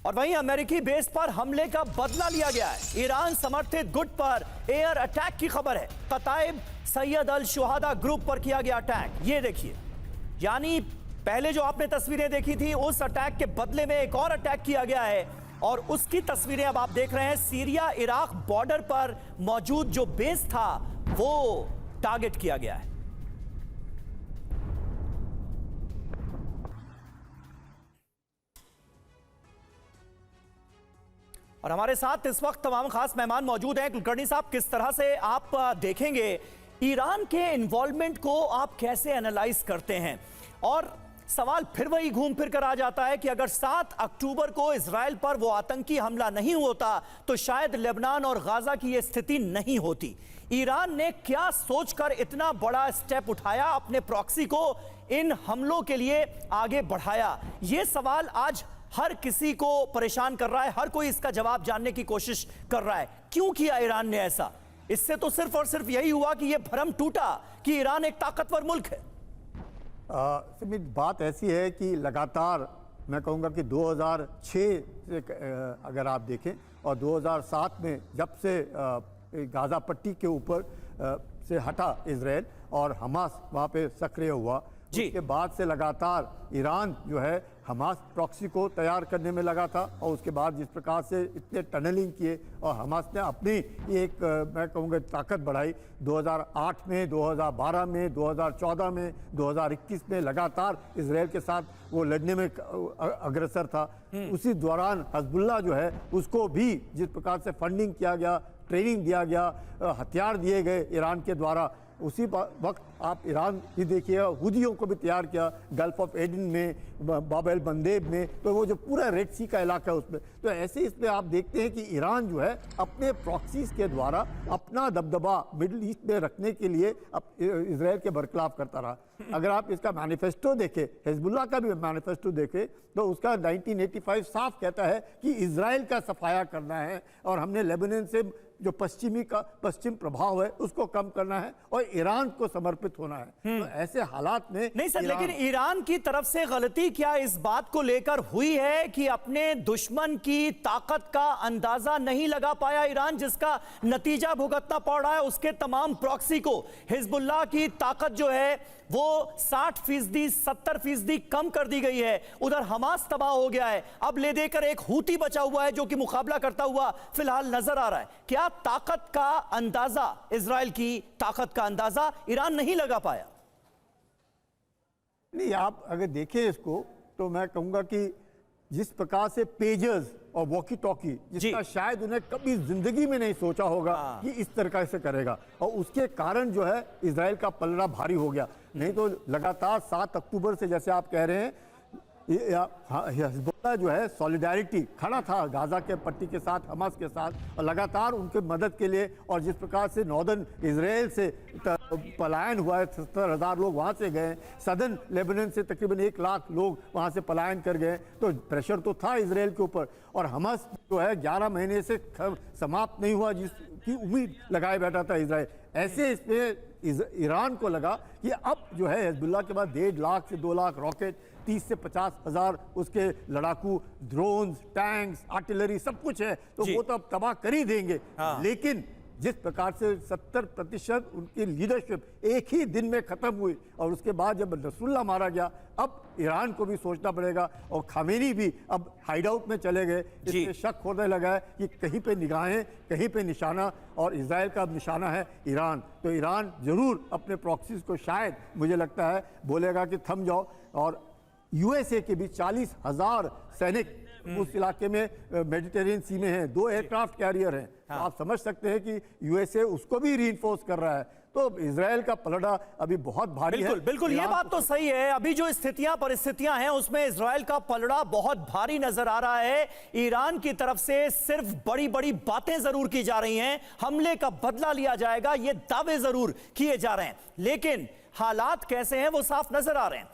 और वहीं अमेरिकी बेस पर हमले का बदला लिया गया है। ईरान समर्थित गुट पर एयर अटैक की खबर है। कताइब सैयद अल शुहादा ग्रुप पर किया गया अटैक। ये देखिए, यानी पहले जो आपने तस्वीरें देखी थी उस अटैक के बदले में एक और अटैक किया गया है और उसकी तस्वीरें अब आप देख रहे हैं। सीरिया इराक बॉर्डर पर मौजूद जो बेस था वो टारगेट किया गया है। और हमारे साथ इस वक्त तमाम खास मेहमान मौजूद हैं। कुलकर्णी साहब, किस तरह से आप देखेंगे ईरान के इन्वॉल्वमेंट को, आप कैसे एनालाइज करते हैं? और सवाल फिर वही घूम फिर कर आ जाता है कि अगर 7 अक्टूबर को इजराइल पर वो आतंकी हमला नहीं होता तो शायद लेबनान और गाजा की ये स्थिति नहीं होती। ईरान ने क्या सोचकर इतना बड़ा स्टेप उठाया, अपने प्रॉक्सी को इन हमलों के लिए आगे बढ़ाया? ये सवाल आज हर किसी को परेशान कर रहा है। हर कोई इसका जवाब जानने की कोशिश कर रहा है। क्यों किया ईरान ने ऐसा? इससे तो सिर्फ और सिर्फ यही हुआ कि यह भ्रम टूटा कि ईरान एक ताकतवर मुल्क है। बात ऐसी है कि लगातार मैं कहूँगा कि 2006 से अगर आप देखें और 2007 में जब से गाजा पट्टी के ऊपर से हटा इजराइल और हमास वहाँ पे सक्रिय हुआ, उसके बाद से लगातार ईरान जो है हमास प्रॉक्सी को तैयार करने में लगा था। और उसके बाद जिस प्रकार से इतने टनलिंग किए और हमास ने अपनी एक मैं कहूँगा ताकत बढ़ाई 2008 में, 2012 में, 2014 में, 2021 में लगातार इजराइल के साथ वो लड़ने में अग्रसर था। उसी दौरान हिजबुल्लाह जो है उसको भी जिस प्रकार से फंडिंग किया गया, ट्रेनिंग दिया गया, हथियार दिए गए ईरान के द्वारा, उसी वक्त आप ईरान ही देखिए हुदियों को भी तैयार किया गल्फ ऑफ एडन में, बाब एल मंदेब में, तो वो जो पूरा रेड सी का इलाका है उसमें। तो ऐसे इसमें आप देखते हैं कि ईरान जो है अपने प्रॉक्सीज के द्वारा अपना दबदबा मिडिल ईस्ट में रखने के लिए इजराइल के बरखिलाफ करता रहा। अगर आप इसका मैनिफेस्टो देखें, हिजबुल्लाह का भी मैनिफेस्टो देखें, तो उसका 1985 साफ कहता है कि इजराइल का सफाया करना है और हमने लेबनान से जो पश्चिम प्रभाव है उसको कम करना है और ईरान को समर्पित होना है। तो ऐसे हालात में नहीं सर, लेकिन ईरान की तरफ से गलती क्या इस बात को लेकर हुई है कि अपने दुश्मन की ताकत का अंदाजा नहीं लगा पाया ईरान, जिसका नतीजा भुगतना पड़ रहा है उसके तमाम प्रॉक्सी को? हिजबुल्लाह की ताकत जो है वो 60%, 70% कम कर दी गई है। उधर हमास तबाह हो गया है। अब ले देकर एक हूती बचा हुआ है जो कि मुकाबला करता हुआ फिलहाल नजर आ रहा है। क्या ताकत का अंदाजा, इजराइल की ताकत का अंदाजा ईरान नहीं लगा पाया? नहीं, आप अगर देखें इसको तो मैं कहूंगा कि जिस प्रकार से पेजर्स और वॉकी टॉकी, जिसका शायद उन्हें कभी जिंदगी में नहीं सोचा होगा कि इस तरह से करेगा, और उसके कारण जो है इजराइल का पलड़ा भारी हो गया। नहीं तो लगातार 7 अक्टूबर से जैसे आप कह रहे हैं हिजबुल्लाह जो है सॉलिडारिटी खड़ा था गाजा के पट्टी के साथ, हमास के साथ, और लगातार उनके मदद के लिए। और जिस प्रकार से नॉर्दर्न इजराइल से पलायन हुआ है, 70,000 लोग वहाँ से गए, सदर्न लेबनान से तकरीबन 1 लाख लोग वहाँ से पलायन कर गए, तो प्रेशर तो था इजराइल के ऊपर। और हमास जो है 11 महीने से समाप्त नहीं हुआ जिसकी उम्मीद लगाए बैठा था इजराइल। ऐसे इसमें ईरान को लगा कि अब जो है हिजबुल्लाह के बाद 1.5 लाख से 2 लाख रॉकेट, 30 से 50,000 उसके लड़ाकू ड्रोन्स, टैंक्स, आर्टिलरी सब कुछ है, तो वो तो अब तबाह कर ही देंगे। लेकिन जिस प्रकार से 70% उनकी लीडरशिप एक ही दिन में खत्म हुई और उसके बाद जब नसरुल्लाह मारा गया, अब ईरान को भी सोचना पड़ेगा। और खामेनी भी अब हाइड आउट में चले गए। इससे शक होने लगा है कि कहीं पे निगाहें, कहीं पे निशाना, और इजराइल का निशाना है ईरान। तो ईरान जरूर अपने प्रॉक्सीज को शायद मुझे लगता है बोलेगा कि थम जाओ। और यूएसए के भी 40,000 सैनिक उस इलाके में मेडिटेरियन सी में हैं, 2 एयरक्राफ्ट कैरियर हैं। तो आप समझ सकते हैं कि यूएसए उसको भी रीइंफोर्स कर रहा है। तो इजराइल का पलड़ा अभी बहुत भारी है। बिल्कुल ये बात तो सही है। अभी जो परिस्थितियां हैं उसमें इजराइल का पलड़ा बहुत भारी नजर आ रहा है। ईरान की तरफ से सिर्फ बड़ी बड़ी बातें जरूर की जा रही हैं, हमले का बदला लिया जाएगा, ये दावे जरूर किए जा रहे हैं, लेकिन हालात कैसे हैं वो साफ नजर आ रहे हैं।